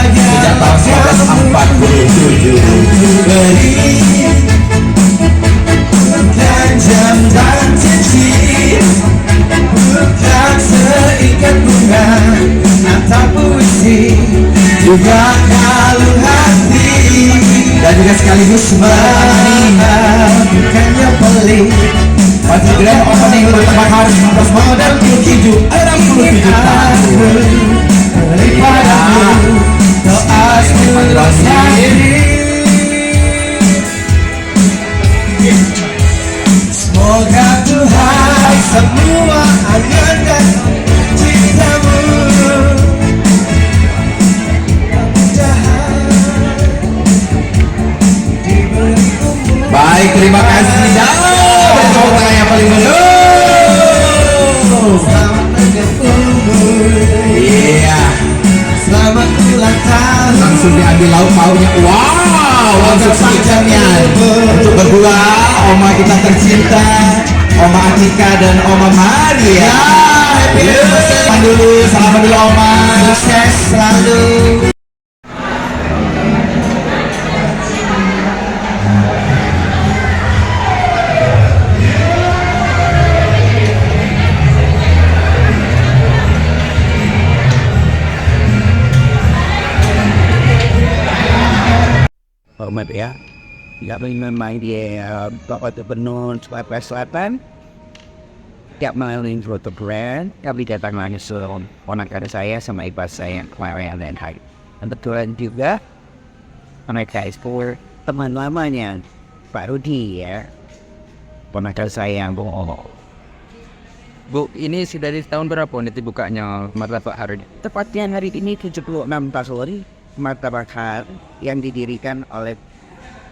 sejak tahun 1947. Bukan jam dan cincin, bukan seikat bunga atau puisi, juga kalung hati, Dan juga sekaligus bukannya pelik. Party Grand Opening bertempat hari 19 Maret 67 tahun. Padamu doa setulus hati, semoga Tuhan semua angankan cintamu. Diberi umur. Baik, terima kasih. Dan tepuk tangan yang paling meriah. Selamat panjang umur. Iya, Selamat ulang tahun. langsung diambil lauk pauknya. Wow, langsung secangnya untuk berdua Oma kita tercinta, Oma Atika dan Oma Maria. Happy birthday. Selamat dulu, selamat dulu Oma. Sukses selalu. Hormat ya, tidak memang dia Bapak Gubernur Sumatera Selatan tiap melalui Roto Brand, kami datang langsung ponakan saya sama ibu saya kemarin dan hari. Dan kebetulan juga mereka itu teman lamanya Pak Rudi ya, ponakan saya yang bohong. Bu, ini sudah di tahun berapa nanti bukanya martabak hari ini? Tepatnya hari ini 76 tahun martabak yang didirikan oleh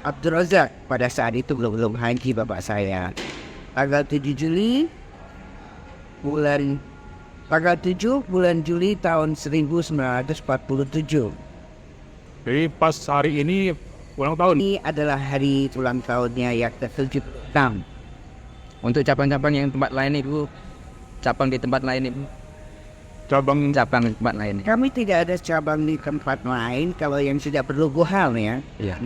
Abdul Razak. Pada saat itu belum haji bapak saya. Tanggal 7 Juli bulan Juli tahun 1947. Jadi pas hari ini ulang tahun. Ini adalah hari ulang tahunnya yang ke-76. Untuk cabang-cabang yang tempat lain itu, cabang di tempat lain itu, cabang di tempat lain. Kami tidak ada cabang di tempat lain. Kalau yang sudah berlogo hal ya. Iya.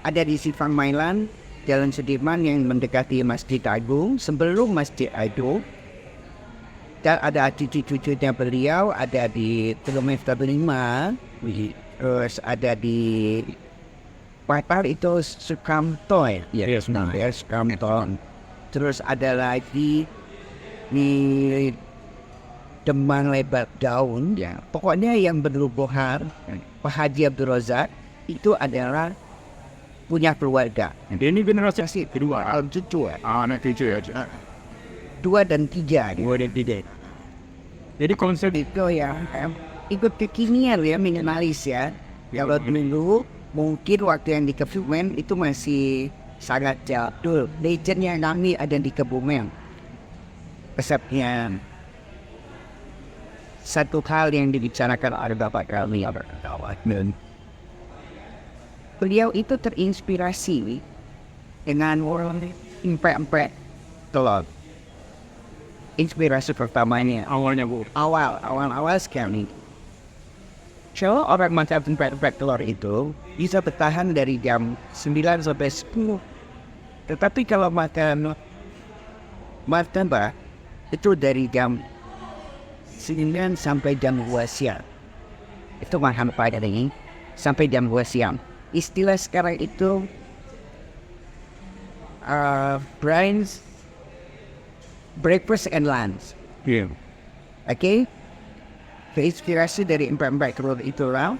Ada di Simpang Mailan, Jalan Sudirman yang mendekati Masjid Agung, sebelum Masjid Agung. Dan ada cucu-cucunya beliau, ada di kilometer 5, terus ada di Patar itu Sukamto ya? Iya, Ya, Sukamto. Terus ada lagi di Demang Lebat Daun, ya. Pokoknya yang berlogo hal, Pak Haji Abdul Razak, itu adalah punya keluarga. Ini generasi kedua. Cucu ya. Anak cucu ya. 2 dan 3. Jadi konsep Itu ya ikut kekinian ya, minimalis ya. Kalau dulu mungkin waktu yang di Kebumen itu masih sangat jadul. Legendnya kami ada di Kebumen. Resepnya satu hal yang dibicarakan oleh bapak kami, beliau itu terinspirasi dengan orang empek-empek telur. Inspirasi pertamanya awalnya Bu. awal sekali. So orang macam empek-empek telur itu bisa bertahan dari jam 9 sampai 10. Tetapi kalau makan martabak itu dari jam 9 sampai jam 2 siang. Itu makan pagi ini sampai jam 2 siang. Istilah sekarang itu brains breakfast and lunch. Iya. Oke? Terinspirasi dari empek-empek telur itulah.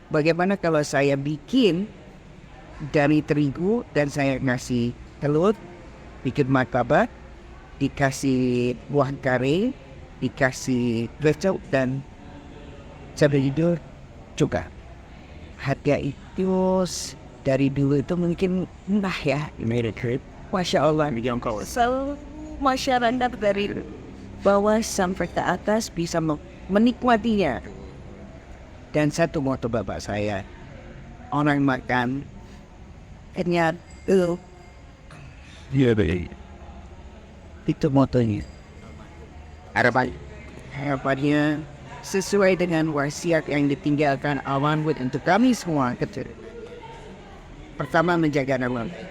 Bagaimana kalau saya bikin dari terigu dan saya ngasih telur, bikin martabak, dikasih buah kare, dikasih kecap dan sampai itu juga. Harga itu dari dulu itu mungkin murah ya. Masya Allah. Selalu masyarakat dari bawah sampai ke atas bisa menikmatinya. Dan satu moto bapak saya, orang makan ternyata Iya, baik. itu motonya. Harapannya sesuai dengan wasiat yang ditinggalkan Almarhum untuk kami semua keturunan. Pertama, menjaga nama baik.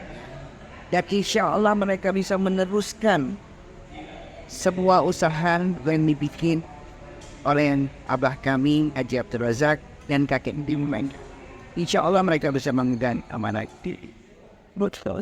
Dan insya Allah mereka bisa meneruskan sebuah usaha yang dibikin oleh abah kami Haji Abdul Razak dan kakek mereka. Insya Allah mereka bisa memegang amanah. Betul.